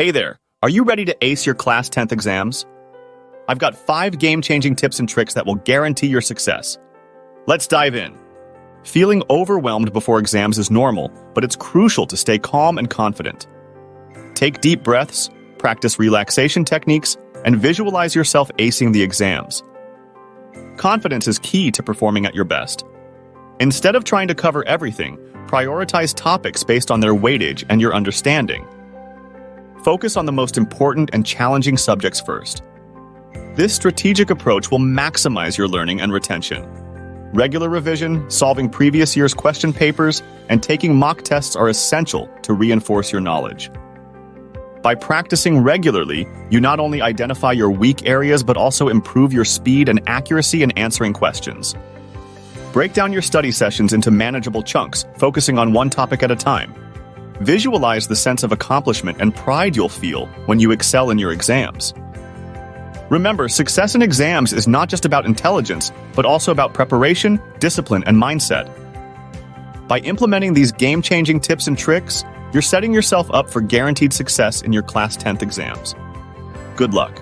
Hey there, are you ready to ace your Class 10th exams? I've got 5 game-changing tips and tricks that will guarantee your success. Let's dive in. Feeling overwhelmed before exams is normal, but it's crucial to stay calm and confident. Take deep breaths, practice relaxation techniques, and visualize yourself acing the exams. Confidence is key to performing at your best. Instead of trying to cover everything, prioritize topics based on their weightage and your understanding. Focus on the most important and challenging subjects first. This strategic approach will maximize your learning and retention. Regular revision, solving previous year's question papers, and taking mock tests are essential to reinforce your knowledge. By practicing regularly, you not only identify your weak areas but also improve your speed and accuracy in answering questions. Break down your study sessions into manageable chunks, focusing on one topic at a time. Visualize the sense of accomplishment and pride you'll feel when you excel in your exams. Remember, success in exams is not just about intelligence, but also about preparation, discipline, and mindset. By implementing these game-changing tips and tricks, you're setting yourself up for guaranteed success in your Class 10th exams. Good luck.